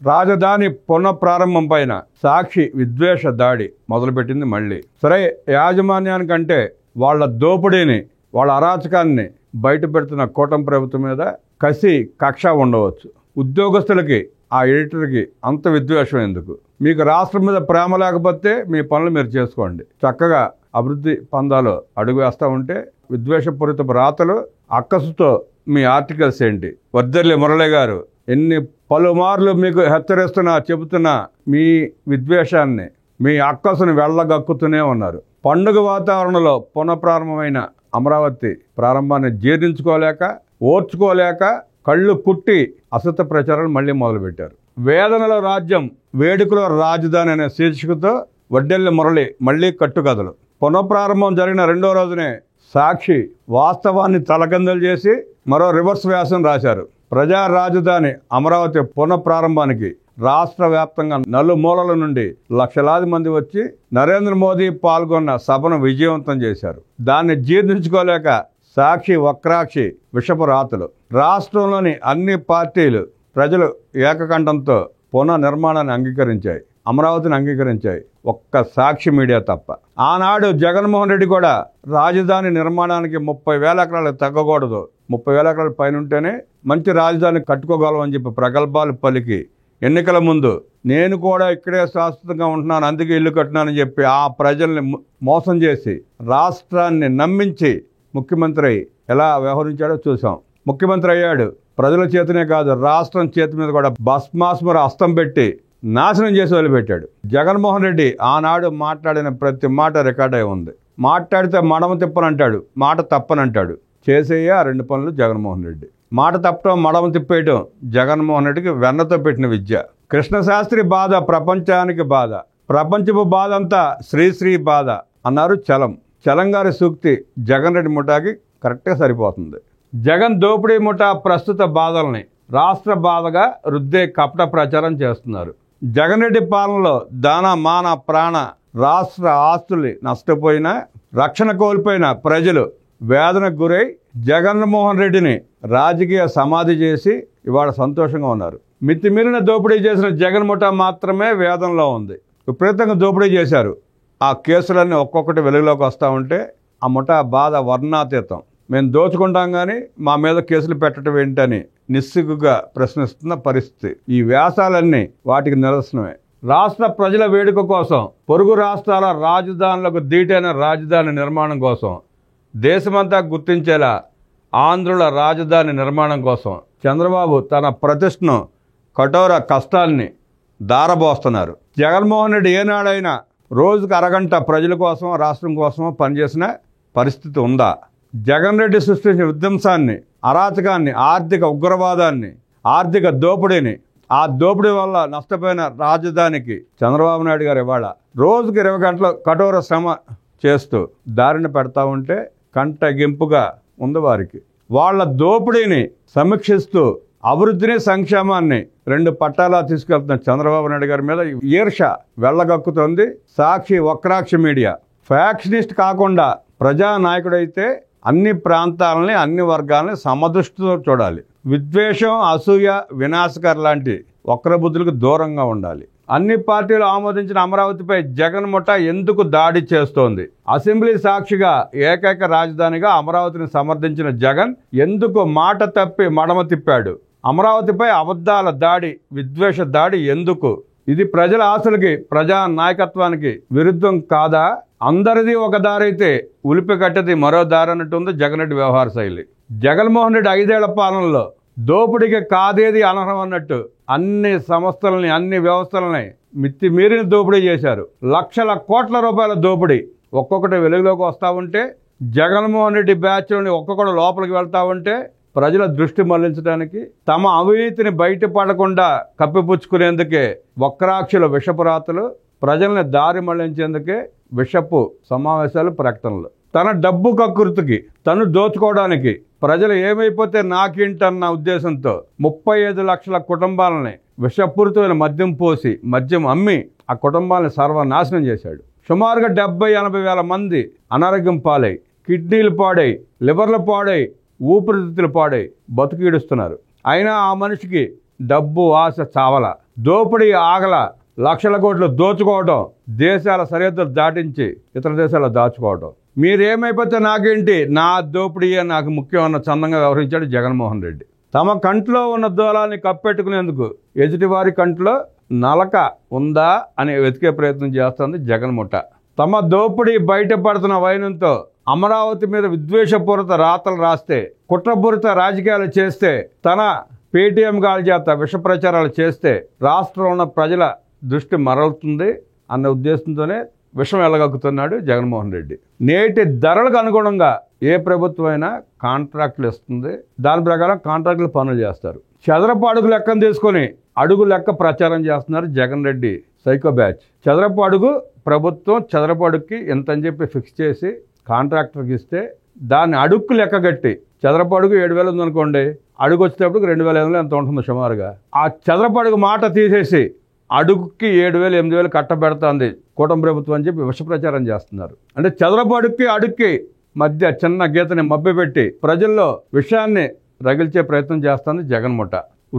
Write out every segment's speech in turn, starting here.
రాజధాని పునఃప్రారంభం పైన సాక్షి విద్వేష దాడి మొదలుపెట్టింది మళ్ళీ. సరే, యాజమాన్యానికంటే వాళ్ళ దోపిడీని, వాళ్ళ అరాచకాన్ని బయట పెడుతున్న కూటమి ప్రభుత్వం మీద కక్ష ఉండవచ్చు. ఉద్యోగస్తులకి, ఆ ఎడిటర్కి అంత విద్వేషం ఎందుకు? మీకు రాష్ట్రం మీద ప్రేమ లేకపోతే మీ పనులు మీరు చేసుకోండి. చక్కగా అభివృద్ధి పందాలో అడుగు వేస్తూ ఉంటే విద్వేషపూరిత రాతలు, అక్కసుతో మీ ఆర్టికల్స్ ఏంటి? వర్దెల్లి మురళి గారు ఎన్ని పలుమార్లు మీకు చెబుతున్న మీ విద్వేషాన్ని, మీ అక్కసును వెళ్ళగక్కుతూనే ఉన్నారు. పండుగ వాతావరణంలో పునఃప్రారంభమైన అమరావతి ప్రారంభాన్ని జీర్ణించుకోలేక, ఓర్చుకోలేక కళ్ళు కుట్టి అసత్య ప్రచారాలు మళ్ళీ మొదలుపెట్టారు. వేదనలో రాజ్యం, వేడుకలో రాజధాని అనే శీర్షికతో వడ్డెల్లి మురళి మళ్ళీ కట్టుకథలు. పునఃప్రారంభం జరిగిన రెండో రోజునే సాక్షి వాస్తవాన్ని తలకిందులు చేసి మరో రివర్స్ వ్యాసం రాశారు. ప్రజా రాజధాని అమరావతి పునఃప్రారంభానికి రాష్ట్ర వ్యాప్తంగా నలుమూలల నుండి లక్షలాది మంది వచ్చి నరేంద్ర మోదీ పాల్గొన్న సభను విజయవంతం చేశారు. దాన్ని జీర్ణించుకోలేక సాక్షి వక్రాక్షి విషపు రాతలు. రాష్ట్రంలోని అన్ని పార్టీలు, ప్రజలు ఏకకంఠంతో పునర్నిర్మాణాన్ని అంగీకరించాయి, అమరావతిని అంగీకరించాయి. ఒక్క సాక్షి మీడియా తప్ప. ఆనాడు జగన్మోహన్ రెడ్డి కూడా రాజధాని నిర్మాణానికి 30,000 ఎకరాలకు తగ్గకూడదు, 30,000 ఎకరాల పైన ఉంటేనే మంచి రాజధాని కట్టుకోగలమని చెప్పి ప్రగల్భాలు పలికి ఎన్నికల ముందు నేను కూడా ఇక్కడే శాశ్వతంగా ఉంటున్నాను, అందుకే ఇల్లు కట్టినానని చెప్పి ఆ ప్రజల్ని మోసం చేసి రాష్ట్రాన్ని నమ్మించి ముఖ్యమంత్రి ఎలా వ్యవహరించాడో చూసాం. ముఖ్యమంత్రి అయ్యాడు, ప్రజల చేతనే కాదు రాష్ట్రం చేతి మీద కూడా భస్మాస్మర హస్తం పెట్టి నాశనం చేసి వదిలిపెట్టాడు. జగన్మోహన్ రెడ్డి ఆనాడు మాట్లాడిన ప్రతి మాట రికార్డ్ అయి ఉంది. మాట్లాడితే మడమ తిప్పనంటాడు, మాట తప్పనంటాడు. చేసేయ ఆ రెండు పనులు జగన్మోహన్ రెడ్డి. మాట తప్పడం, మడమ తిప్పేయటం జగన్మోహన్ రెడ్డికి వెన్నతో పెట్టిన విద్య. కృష్ణశాస్త్రి బాధ ప్రపంచానికి బాధ, ప్రపంచపు బాధ అంతా శ్రీశ్రీ బాధ అన్నారు చలం గారి సూక్తి జగన్ రెడ్డి ముఠాకి కరెక్ట్గా సరిపోతుంది. జగన్ దోపిడీ ముఠా ప్రస్తుత బాధల్ని రాష్ట్ర బాధగా రుద్దే కపట ప్రచారం చేస్తున్నారు. జగన్ రెడ్డి పాలనలో దాన మాన ప్రాణ రాష్ట్ర ఆస్తుల్ని నష్టపోయిన, రక్షణ కోల్పోయిన ప్రజలు వేదనకు గురై జగన్మోహన్ రెడ్డిని రాజకీయ సమాధి చేసి ఇవాళ సంతోషంగా ఉన్నారు. మితిమీరిన దోపిడీ చేసిన జగన్ ముఠా మాత్రమే వేదనలో ఉంది. విపరీతంగా దోపిడీ చేశారు. ఆ కేసులన్నీ ఒక్కొక్కటి వెలుగులోకి వస్తూ ఉంటే ఆ ముఠా బాధ వర్ణాతీతం. మేము దోచుకుంటాం కానీ మా మీద కేసులు పెట్టడం ఏంటని నిస్సిగ్గుగా ప్రశ్నిస్తున్న పరిస్థితి. ఈ వ్యాసాలన్నీ వాటికి నిదర్శనమే. రాష్ట్ర ప్రజల వేడుక కోసం, పొరుగు రాష్ట్రాల రాజధానులకు ధీటైన రాజధాని నిర్మాణం కోసం, దేశమంతా గుర్తించేలా ఆంధ్రుల రాజధాని నిర్మాణం కోసం చంద్రబాబు తన ప్రతిష్టను, కఠోర కష్టాల్ని దారబోస్తున్నారు. జగన్మోహన్ రెడ్డి ఏనాడైనా రోజుకు అరగంట ప్రజల కోసం, రాష్ట్రం కోసం పనిచేసిన పరిస్థితి ఉందా? జగన్ రెడ్డి సృష్టించిన విధ్వంసాన్ని, అరాచకాన్ని, ఆర్థిక ఉగ్రవాదాన్ని, ఆర్థిక దోపిడీని, ఆ దోపిడీ వల్ల నష్టపోయిన రాజధానికి చంద్రబాబు నాయుడు గారు ఇవాళ రోజుకి 20 గంటలు కఠోర శ్రమ చేస్తూ దారిని పెడతా ఉంటే కంటగింపుగా ఉంది వారికి. వాళ్ళ దోపిడీని సమీక్షిస్తూ అభివృద్ధిని, సంక్షేమాన్ని రెండు పట్టాలా తీసుకెళ్తున్న చంద్రబాబు నాయుడు గారి మీద ఈర్ష వెళ్ళగక్కుతోంది సాక్షి వక్రాక్షి మీడియా. ఫ్యాక్షనిస్ట్ కాకుండా ప్రజానాయకుడైతే అన్ని ప్రాంతాలని, అన్ని వర్గాలని సమదృష్టితో చూడాలి. విద్వేషం, అసూయ, వినాశకర లాంటి వక్రబుద్ధులకు దూరంగా ఉండాలి. అన్ని పార్టీలు ఆమోదించిన అమరావతిపై జగన్ ముఠా ఎందుకు దాడి చేస్తోంది? అసెంబ్లీ సాక్షిగా ఏకైక రాజధానిగా అమరావతిని సమర్థించిన జగన్ ఎందుకు మాట తప్పి మడమ తిప్పాడు? అమరావతిపై అబద్ధాల దాడి, విద్వేష దాడి ఎందుకు? ఇది ప్రజల ఆశలకి, ప్రజా నాయకత్వానికి విరుద్ధం కాదా? అందరిది ఒక దారైతే ఉలిపి కట్టది మరో దారి అన్నట్టుంది జగన్ రెడ్డి వ్యవహార శైలి. జగన్మోహన్ రెడ్డి 5 ఏళ్ల పాలనలో దోపిడీకి కాదేది అనర్హం అన్నట్టు అన్ని సంస్థలని, అన్ని వ్యవస్థలని మితిమీరిన దోపిడీ చేశారు. లక్షల కోట్ల రూపాయల దోపిడీ ఒక్కొక్కటి వెలుగులోకి వస్తూ ఉంటే, జగన్మోహన్ రెడ్డి బ్యాచ్లోని ఒక్కొక్కడు లోపలికి వెళ్తూ ఉంటే ప్రజల దృష్టి మళ్లించడానికి, తమ అవినీతిని బయటపడకుండా కప్పిపుచ్చుకునేందుకే వక్రాక్షుల విషపు రాతలు, ప్రజల్ని దారి మళ్లించేందుకే విషపు సమావేశాలు, ప్రకటనలు. తన డబ్బు కక్కుర్తికి, తను దోచుకోవడానికి, ప్రజలు ఏమైపోతే నాకేంటన్న ఉద్దేశంతో 35 లక్షల కుటుంబాలని విషపూరితమైన మద్యం పోసి, మద్యం అమ్మి ఆ కుటుంబాలను సర్వనాశనం చేశాడు. సుమారుగా 70-80 వేల మంది అనారోగ్యం పాలై, కిడ్నీలు పాడై, లివర్లు పాడై, ఊపిరితిత్తులు పాడై బతుకీడుస్తున్నారు. అయినా ఆ మనిషికి డబ్బు ఆశ చావల, దోపిడీ ఆగల, లక్షల కోట్లు దోచుకోవడం, దేశాల సరిహద్దులు దాటించి ఇతర దేశాల్లో దాచుకోవడం. మీరేమైపోతే నాకేంటి, నా దోపిడీయే నాకు ముఖ్యం అన్న చందంగా వ్యవహరించాడు జగన్మోహన్ రెడ్డి. తమ కంట్లో ఉన్న దూలాన్ని కప్పెట్టుకునేందుకు ఎదుటివారి కంట్లో నలక ఉందా అని వెతికే ప్రయత్నం చేస్తుంది జగన్ముఠ. తమ దోపిడీ బయటపడుతున్న వైనంతో అమరావతి మీద విద్వేషపూరిత రాతలు రాస్తే, కుట్రపూరిత రాజకీయాలు చేస్తే, తన పేటీఎం గాల చేత విష ప్రచారాలు చేస్తే రాష్ట్రంలో ఉన్న ప్రజల దృష్టి మరలుతుంది అన్న ఉద్దేశంతోనే విషం ఎలగక్కుతున్నాడు జగన్మోహన్ రెడ్డి. నేటి ధరలకు అనుగుణంగా ఏ ప్రభుత్వం అయినా కాంట్రాక్టులు ఇస్తుంది, దాని ప్రకారం కాంట్రాక్టులు పనులు చేస్తారు. చదరపు అడుగు లెక్కను తీసుకొని అడుగు లెక్క ప్రచారం చేస్తున్నారు జగన్ రెడ్డి సైకో బ్యాచ్. చదరపు అడుగు ప్రభుత్వం చదరపు అడుగుకి ఎంత అని చెప్పి ఫిక్స్ చేసి కాంట్రాక్టర్కి ఇస్తే దాన్ని అడుక్కు లెక్క కట్టి, చదరపు అడుగు 7,000 ఉందనుకోండి, అడుగు వచ్చేటప్పుడు 2,500 ఎంత ఉంటుంది సుమారుగా. ఆ చదరపు అడుగు మాట తీసేసి అడుగుకి 7,000 8,000 కట్టబెడుతుంది కూటమి ప్రభుత్వం అని చెప్పి విష ప్రచారం చేస్తున్నారు. అంటే చదరపు అడుక్కి మధ్య చిన్న గీతని మభ్యపెట్టి ప్రజల్లో విషయాన్ని రగిల్చే ప్రయత్నం చేస్తుంది జగన్ముఠ.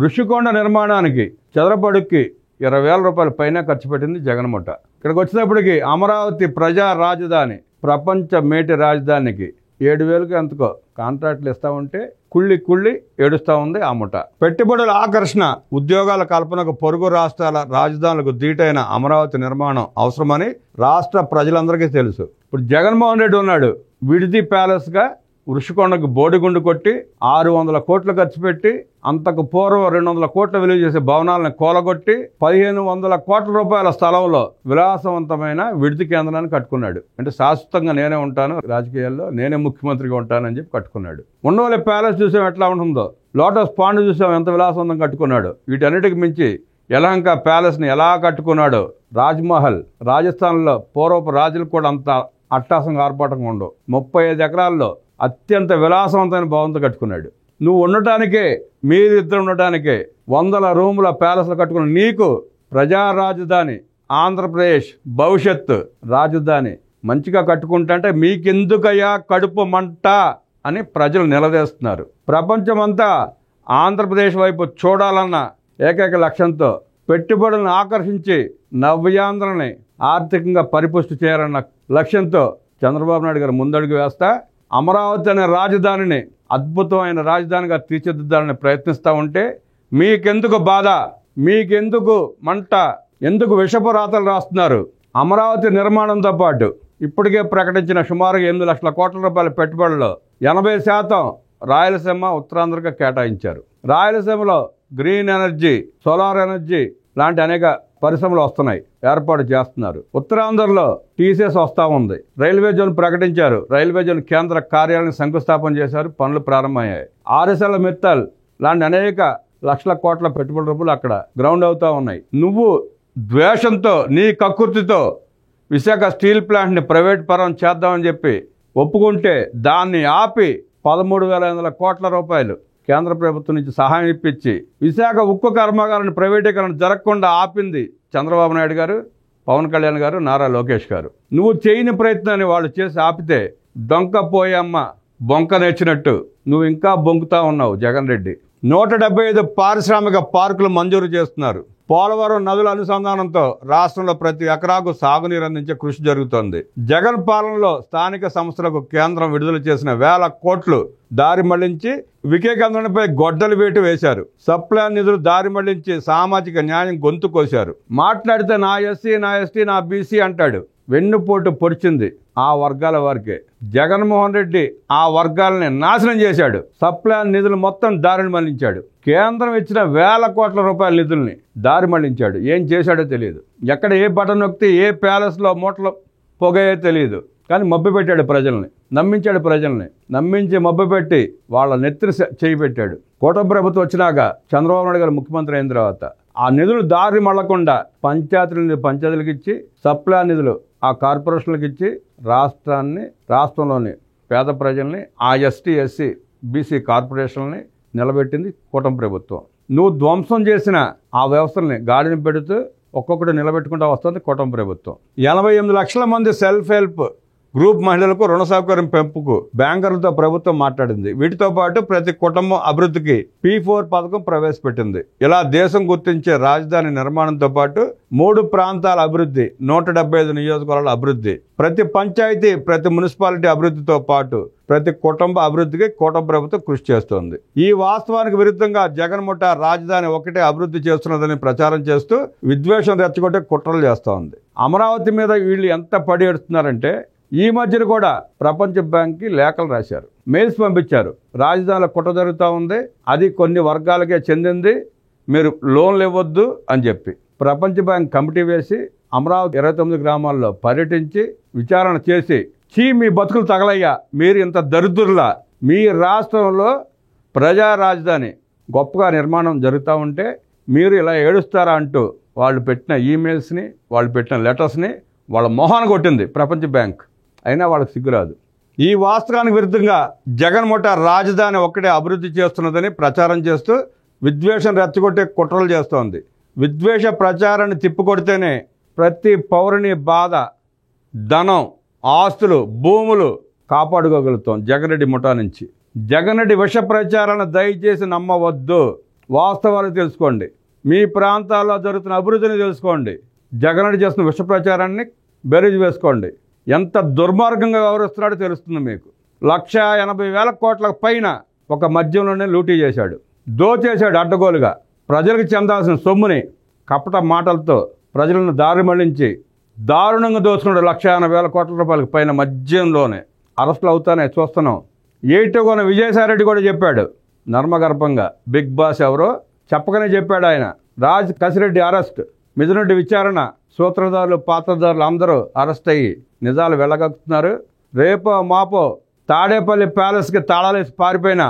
ఋషికొండ నిర్మాణానికి చదరపు అడుక్కి 20,000 రూపాయల పైన ఖర్చు పెట్టింది జగన్ముఠ. ఇక్కడికి వచ్చినప్పటికీ అమరావతి ప్రజా రాజధాని, ప్రపంచ మేటి రాజధానికి 7,000కి ఎంతకో కాంట్రాక్టులు ఇస్తా ఉంటే కుళ్ళి ఏడుస్తూ ఉంది ఆ ముఠ. పెట్టుబడుల ఆకర్షణ, ఉద్యోగాల కల్పనకు పొరుగు రాష్ట్రాల రాజధానులకు ధీటైన అమరావతి నిర్మాణం అవసరమని రాష్ట్ర ప్రజలందరికీ తెలుసు. ఇప్పుడు జగన్మోహన్ రెడ్డి ఉన్నాడు, విడిది ప్యాలెస్గా ఋషికొండకు బోడిగుండు కొట్టి 600 కోట్లు ఖర్చు పెట్టి, అంతకు పూర్వం 200 కోట్ల విలువ చేసే భవనాలను కూలగొట్టి 1,500 కోట్ల రూపాయల స్థలంలో విలాసవంతమైన విడిది కేంద్రాన్ని కట్టుకున్నాడు. అంటే శాశ్వతంగా నేనే ఉంటాను రాజకీయాల్లో, నేనే ముఖ్యమంత్రిగా ఉంటానని చెప్పి కట్టుకున్నాడు. ఉండవల్లి ప్యాలెస్ చూసాం ఎట్లా ఉంటుందో, లోటస్ పాండ్ చూసాం ఎంత విలాసవంతం కట్టుకున్నాడు. వీటన్నిటికి మించి యలహంక ప్యాలెస్ని ఎలా కట్టుకున్నాడో, రాజ్మహల్ రాజస్థాన్లో పూర్వపు రాజులకు కూడా అంత అట్టాసంగా ఆర్పాటంగా ఉండవు. 35 ఎకరాల్లో అత్యంత విలాసవంతమైన భవనంతో కట్టుకున్నాడు. నువ్వు ఉండటానికే, మీరిద్దరు ఉండటానికే 100 రూముల ప్యాలెస్లు కట్టుకున్న నీకు ప్రజా రాజధాని, ఆంధ్రప్రదేశ్ భవిష్యత్తు రాజధాని మంచిగా కట్టుకుంటే మీకెందుకయ్యా కడుపు మంట అని ప్రజలు నిలదీస్తున్నారు. ప్రపంచమంతా ఆంధ్రప్రదేశ్ వైపు చూడాలన్న ఏకైక లక్ష్యంతో పెట్టుబడులను ఆకర్షించి నవ్యాంధ్రని ఆర్థికంగా పరిపుష్టి చేయాలన్న లక్ష్యంతో చంద్రబాబు నాయుడు గారు ముందడుగు వేస్తా అమరావతి అనే రాజధానిని అద్భుతమైన రాజధానిగా తీర్చిదిద్దాలని ప్రయత్నిస్తూ ఉంటే మీకెందుకు బాధ, మీకెందుకు మంట, ఎందుకు విషపు రాతలు రాస్తున్నారు? అమరావతి నిర్మాణంతో పాటు ఇప్పటికే ప్రకటించిన సుమారుగా 8 లక్షల కోట్ల రూపాయల పెట్టుబడుల్లో 80% రాయలసీమ ఉత్తరాంధ్రగా కేటాయించారు. రాయలసీమలో గ్రీన్ ఎనర్జీ, సోలార్ ఎనర్జీ లాంటి అనేక పరిశ్రమలు వస్తున్నాయి, ఏర్పాటు చేస్తున్నారు. ఉత్తరాంధ్రలో టీసీఎస్ వస్తూ ఉంది. రైల్వే జోన్ ప్రకటించారు, రైల్వే జోన్ కేంద్ర కార్యాలయాన్ని శంకుస్థాపన చేశారు, పనులు ప్రారంభమయ్యాయి. ఆర్ఎస్ఎల్ మిత్తల్ లాంటి అనేక లక్షల కోట్ల పెట్టుబడి రూపాయలు అక్కడ గ్రౌండ్ అవుతూ ఉన్నాయి. నువ్వు ద్వేషంతో, నీ కక్కుర్తితో విశాఖ స్టీల్ ప్లాంట్ని ప్రైవేట్ పరం చేద్దామని చెప్పి ఒప్పుకుంటే దాన్ని ఆపి 13,500 కోట్ల రూపాయలు కేంద్ర ప్రభుత్వం నుంచి సహాయం ఇప్పించి విశాఖ ఉక్కు కర్మాగారాన్ని ప్రైవేటీకరణ జరగకుండా ఆపింది చంద్రబాబు నాయుడు గారు, పవన్ కళ్యాణ్ గారు, నారా లోకేష్ గారు. నువ్వు చేయని ప్రయత్నాన్ని వాళ్ళు చేసి ఆపితే డొంక పోయమ్మ బొంక నేర్చినట్టు నువ్వు ఇంకా బొంకుతా ఉన్నావు జగన్ రెడ్డి. 175 పారిశ్రామిక పార్కులు మంజూరు చేస్తున్నారు. పోలవరం నదుల అనుసంధానంతో రాష్ట్రంలో ప్రతి ఎకరాకు సాగునీరు అందించే కృషి జరుగుతోంది. జగన్ పాలనలో స్థానిక సంస్థలకు కేంద్రం విడుదల చేసిన 1,000 కోట్లు దారి మళ్లించి వికేంద్రంపై గొడ్డలు వేటు వేశారు. సప్లాన్ నిధులు దారి మళ్లించి సామాజిక న్యాయం గొంతు కోశారు. మాట్లాడితే నా ఎస్సీ, నా ఎస్టీ, నా బీసీ అంటాడు. వెన్నుపోటు పొడిచింది ఆ వర్గాల వారికే. జగన్మోహన్ రెడ్డి ఆ వర్గాలని నాశనం చేశాడు. సప్లాన్ నిధులు మొత్తం దారిని మళ్లించాడు. కేంద్రం ఇచ్చిన 1,000 కోట్ల రూపాయల నిధుల్ని దారి మళ్లించాడు. ఏం చేశాడో తెలియదు. ఎక్కడ ఏ బటన్ నొక్కితే ఏ ప్యాలెస్లో మూటలు పొగయో తెలియదు. కానీ మభ్యపెట్టాడు ప్రజల్ని, నమ్మించాడు ప్రజల్ని. నమ్మించి మభ్యపెట్టి వాళ్ళ నెత్తిని చేయి పెట్టాడు. కూటమి ప్రభుత్వం వచ్చినాక చంద్రబాబు నాయుడు గారు ముఖ్యమంత్రి అయిన తర్వాత ఆ నిధులు దారి మళ్లకుండా పంచాయతీలకు ఇచ్చి, సప్లా నిధులు ఆ కార్పొరేషన్లకు ఇచ్చి రాష్ట్రంలోని పేద ప్రజల్ని, ఆ ఎస్టీ, ఎస్సీ, బీసీ కార్పొరేషన్లని నిలబెట్టింది కూటమి ప్రభుత్వం. నువ్వు ధ్వంసం చేసిన ఆ వ్యవస్థల్ని గాడిని పెడుతూ ఒక్కొక్కటి నిలబెట్టుకుంటూ వస్తుంది కూటమి ప్రభుత్వం. 88 లక్షల మంది సెల్ఫ్ హెల్ప్ గ్రూప్ మహిళలకు రుణ సౌకర్యం పెంపుకు బ్యాంకర్లతో ప్రభుత్వం మాట్లాడింది. వీటితో పాటు ప్రతి కుటుంబం అభివృద్ధికి P4 పథకం ప్రవేశపెట్టింది. ఇలా దేశం గుర్తించే రాజధాని నిర్మాణంతో పాటు 3 ప్రాంతాల అభివృద్ధి, 175 నియోజకవర్గాల అభివృద్ధి, ప్రతి పంచాయతీ, ప్రతి మున్సిపాలిటీ అభివృద్ధితో పాటు ప్రతి కుటుంబ అభివృద్ధికి కూటమి ప్రభుత్వం కృషి చేస్తోంది. ఈ వాస్తవానికి విరుద్ధంగా జగన్ ముఠా రాజధాని ఒకటే అభివృద్ధి చేస్తున్నదని ప్రచారం చేస్తూ విద్వేషం రెచ్చగొట్టే కుట్రలు చేస్తోంది. అమరావతి మీద వీళ్ళు ఎంత పడి ఏడుస్తున్నారంటే ఈ మధ్యన కూడా ప్రపంచ బ్యాంక్కి లేఖలు రాశారు, మెయిల్స్ పంపించారు. రాజధానిలో కుట్ర జరుగుతూ ఉంది, అది కొన్ని వర్గాలకే చెందింది, మీరు లోన్లు ఇవ్వద్దు అని చెప్పి ప్రపంచ బ్యాంక్ కమిటీ వేసి అమరావతి 29 గ్రామాల్లో పర్యటించి విచారణ చేసి, మీ బతుకులు తగలయ్యా, మీరు ఇంత దరిద్రులా, మీ రాష్ట్రంలో ప్రజా రాజధాని గొప్పగా నిర్మాణం జరుగుతూ ఉంటే మీరు ఇలా ఏడుస్తారా అంటూ వాళ్ళు పెట్టిన ఈమెయిల్స్ని, వాళ్ళు పెట్టిన లెటర్స్ని వాళ్ళ మొహాన కొట్టింది ప్రపంచ బ్యాంక్. అయినా వాళ్ళకి సిగ్గురాదు. ఈ వాస్తవానికి విరుద్ధంగా జగన్ ముఠా రాజధాని ఒక్కటే అభివృద్ధి చేస్తున్నదని ప్రచారం చేస్తూ విద్వేషం రెచ్చగొట్టే కుట్రలు చేస్తోంది. విద్వేష ప్రచారాన్ని తిప్పికొడితేనే ప్రతి పౌరుని బాధ, ధనం, ఆస్తులు, భూములు కాపాడుకోగలుగుతాం జగన్ రెడ్డి ముఠా నుంచి. జగన్ రెడ్డి విష ప్రచారాన్ని దయచేసి నమ్మవద్దు. వాస్తవాలు తెలుసుకోండి. మీ ప్రాంతాల్లో జరుగుతున్న అభివృద్ధిని తెలుసుకోండి. జగన్ రెడ్డి చేస్తున్న విష ప్రచారాన్ని బెరీజ్ వేసుకోండి. ఎంత దుర్మార్గంగా వ్యవహరిస్తున్నాడో తెలుస్తుంది మీకు. 1,80,000 కోట్ల పైన ఒక మద్యంలోనే లూటీ చేశాడు, దోచేశాడు అడ్డగోలుగా. ప్రజలకు చెందాల్సిన సొమ్ముని కపట మాటలతో ప్రజలను దారి మళ్లించి దారుణంగా దోచుకున్నాడు. 1,80,000 కోట్ల రూపాయలకు పైన మద్యంలోనే. అరెస్టులు అవుతానే చూస్తున్నాం. ఏటోగొన విజయసాయిరెడ్డి కూడా చెప్పాడు నర్మగర్భంగా, బిగ్ బాస్ ఎవరో చెప్పకనే చెప్పాడు ఆయన. రాజ్ కసిరెడ్డి అరెస్ట్, మిథునరెడ్డి విచారణ, సూత్రధారులు, పాత్రధారులు అందరూ అరెస్ట్ అయ్యి నిజాలు వెళ్ళగక్కుతున్నారు. రేపో మాపో తాడేపల్లి ప్యాలెస్కి తాళాలేసి పారిపోయిన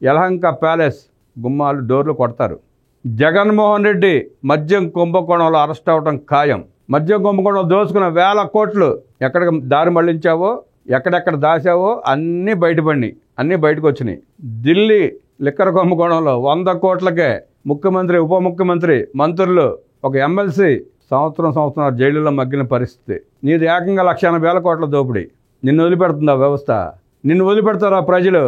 యలహంక ప్యాలెస్ గుమ్మాలు, డోర్లు కొడతారు. జగన్మోహన్ రెడ్డి మద్యం కుంభకోణంలో అరెస్ట్ అవ్వడం ఖాయం. మద్యం కుంభకోణంలో దోచుకున్న 1,000 కోట్లు ఎక్కడికి దారి మళ్లించావో, ఎక్కడెక్కడ దాచావో అన్నీ బయటపడినాయి, అన్నీ బయటకు వచ్చినాయి. ఢిల్లీ లిక్కర్ కుంభకోణంలో 100 కోట్లకే ముఖ్యమంత్రి, ఉప ముఖ్యమంత్రి, మంత్రులు, ఒక ఎమ్మెల్సీ సంవత్సరం జైలులో మగ్గిన పరిస్థితి. నీది ఏకంగా 1,80,000 కోట్ల దోపిడీ. నిన్ను వదిలిపెడుతుందా వ్యవస్థ? నిన్ను వదిలిపెడతారా ప్రజలు?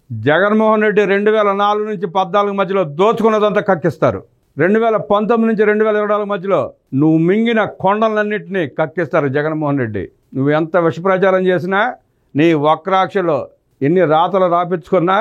జగన్మోహన్ రెడ్డి 2004 నుంచి 14 మధ్యలో దోచుకున్నదంతా కక్కిస్తారు. 2019 నుంచి 2024 మధ్యలో నువ్వు మింగిన కొండలన్నింటినీ కక్కిస్తారు జగన్మోహన్ రెడ్డి. నువ్వు ఎంత విషప్రచారం చేసినా, నీ వక్రాక్షలో ఎన్ని రాతలు రాపించుకున్నా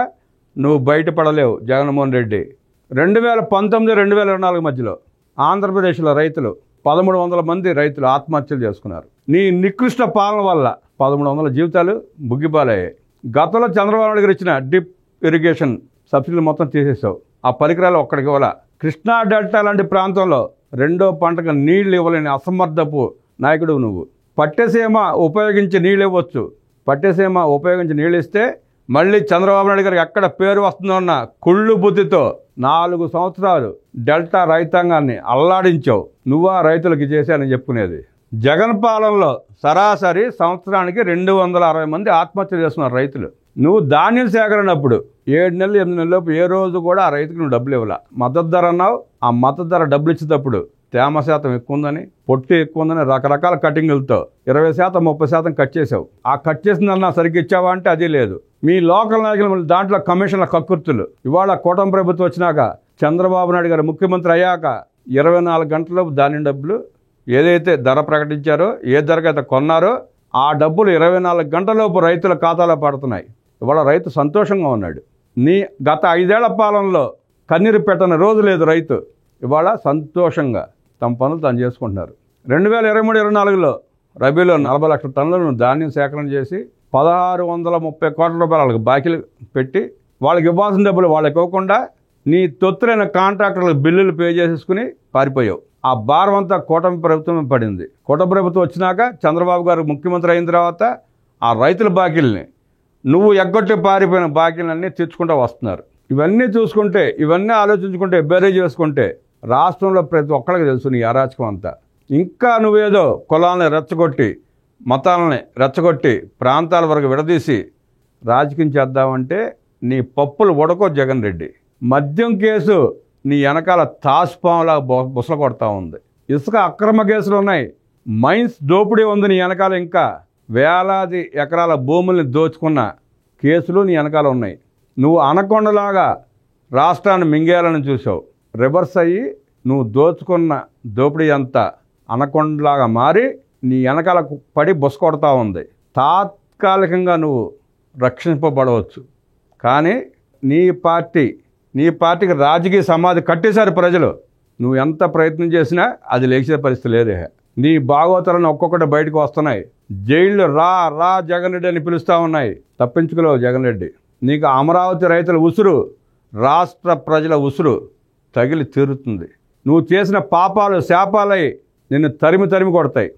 నువ్వు బయటపడలేవు జగన్మోహన్ రెడ్డి. 2019, 2024 మధ్యలో ఆంధ్రప్రదేశ్లో రైతులు 1,300 మంది రైతులు ఆత్మహత్యలు చేసుకున్నారు. నీ నికృష్ట పాలన వల్ల 1,300 జీవితాలు బుగ్గిపాలయ్యాయి. గతంలో చంద్రబాబు నాయుడు గారు ఇచ్చిన డిప్ ఇరిగేషన్ సబ్సిడీలు మొత్తం తీసేసావు. ఆ పరికరాలు ఒక్కడికి ఇవ్వాల. కృష్ణా డెల్టా లాంటి ప్రాంతంలో రెండో పంటకు నీళ్లు ఇవ్వలేని అసమర్థపు నాయకుడు నువ్వు. పట్టెసీమ ఉపయోగించి నీళ్ళు ఇవ్వచ్చు. పట్టెసీమ ఉపయోగించి నీళ్ళు ఇస్తే మళ్ళీ చంద్రబాబు నాయుడు గారికి ఎక్కడ పేరు వస్తుందో అన్న కుళ్ళు బుద్ధితో 4 సంవత్సరాలు డెల్టా రైతాంగాన్ని అల్లాడించావు. నువ్వా రైతులకి చేశానని చెప్పుకునేది. జగన్ పాలనలో సరాసరి సంవత్సరానికి 260 మంది ఆత్మహత్య చేస్తున్నారు రైతులు. నువ్వు ధాన్యం సేకరణప్పుడు 7 నెలలు 8 నెలలలోపు ఏ రోజు కూడా ఆ రైతుకు నువ్వు డబ్బులు ఇవ్వాల. మద్దతు ధర అన్నావు. ఆ మద్దతు ధర డబ్బులు ఇచ్చేటప్పుడు తేమ శాతం ఎక్కువ ఉందని, పొట్టు ఎక్కువ ఉందని రకరకాల కటింగులతో 20%, 30% కట్ చేసావు. ఆ కట్ చేసిందన్నా సరిగ్గా ఇచ్చావా అంటే అది లేదు. మీ లోకల్ నాయకులు దాంట్లో కమిషన్ల కక్కుర్తులు. ఇవాళ కూటమి ప్రభుత్వం వచ్చినాక, చంద్రబాబు నాయుడు గారు ముఖ్యమంత్రి అయ్యాక 24 గంటలలోపు ధాన్యం డబ్బులు ఏదైతే ధర ప్రకటించారో, ఏ ధరకైతే కొన్నారో ఆ డబ్బులు 24 గంటలలోపు రైతుల ఖాతాలో పడుతున్నాయి. ఇవాళ రైతు సంతోషంగా ఉన్నాడు. నీ గత 5 ఏళ్ల పాలనలో కన్నీరు పెట్టని రోజు లేదు రైతు. ఇవాళ సంతోషంగా తమ పనులు తాను చేసుకుంటున్నారు. 2023-24లో రబీలో 40 లక్షల టన్నులను ధాన్యం సేకరణ చేసి 1,630 కోట్ల రూపాయలు వాళ్ళకి బాకీలు పెట్టి, వాళ్ళకి ఇవ్వాల్సిన డబ్బులు వాళ్ళకి ఇవ్వకుండా నీ తొత్తులైన కాంట్రాక్టర్లకు బిల్లులు పే చేసేసుకుని పారిపోయావు. ఆ భారం అంతా కూటమి ప్రభుత్వం పడింది. కూటమి ప్రభుత్వం వచ్చినాక చంద్రబాబు గారు ముఖ్యమంత్రి అయిన తర్వాత ఆ రైతుల బాకీల్ని, నువ్వు ఎగ్గొట్టి పారిపోయిన బాకీలన్నీ తెచ్చుకుంటూ వస్తున్నారు. ఇవన్నీ చూసుకుంటే, ఇవన్నీ ఆలోచించుకుంటే, బేరేజ్ చేసుకుంటే రాష్ట్రంలో ప్రతి ఒక్కరికి తెలుసు నీ అరాచకం అంతా. ఇంకా నువ్వేదో కులాలని రెచ్చగొట్టి, మతాలని రెచ్చగొట్టి, ప్రాంతాల వరకు విడదీసి రాజకీయం చేద్దామంటే నీ పప్పులు ఉడకో జగన్ రెడ్డి. మద్యం కేసు నీ వెనకాల తాసుపాములా బుసలు కొడతా ఉంది. ఇసుక అక్రమ కేసులు ఉన్నాయి. మైన్స్ దోపిడీ ఉంది నీ వెనకాల. ఇంకా వేలాది ఎకరాల భూముల్ని దోచుకున్న కేసులు నీ వెనకాల ఉన్నాయి. నువ్వు అనకొండలాగా రాష్ట్రాన్ని మింగేయాలని చూసావు. రివర్స్ అయ్యి నువ్వు దోచుకున్న దోపిడీ అంతా అనకొండలాగా మారి నీ వెనకాల పడి బుసకొడతా ఉంది. తాత్కాలికంగా నువ్వు రక్షింపబడవచ్చు, కానీ నీ పార్టీకి రాజకీయ సమాధి కట్టేశారు ప్రజలు. నువ్వు ఎంత ప్రయత్నం చేసినా అది లేచే పరిస్థితి లేదే. నీ భాగవతాలను ఒక్కొక్కటి బయటకు వస్తున్నాయి. జైళ్ళు రా జగన్ రెడ్డి అని పిలుస్తూ ఉన్నాయి. తప్పించుకోలేవు జగన్ రెడ్డి. నీకు అమరావతి రైతుల ఉసురు, రాష్ట్ర ప్రజల ఉసురు తగిలి తీరుతుంది. నువ్వు చేసిన పాపాలు శాపాలై నిన్ను తరిమి కొడతాయి.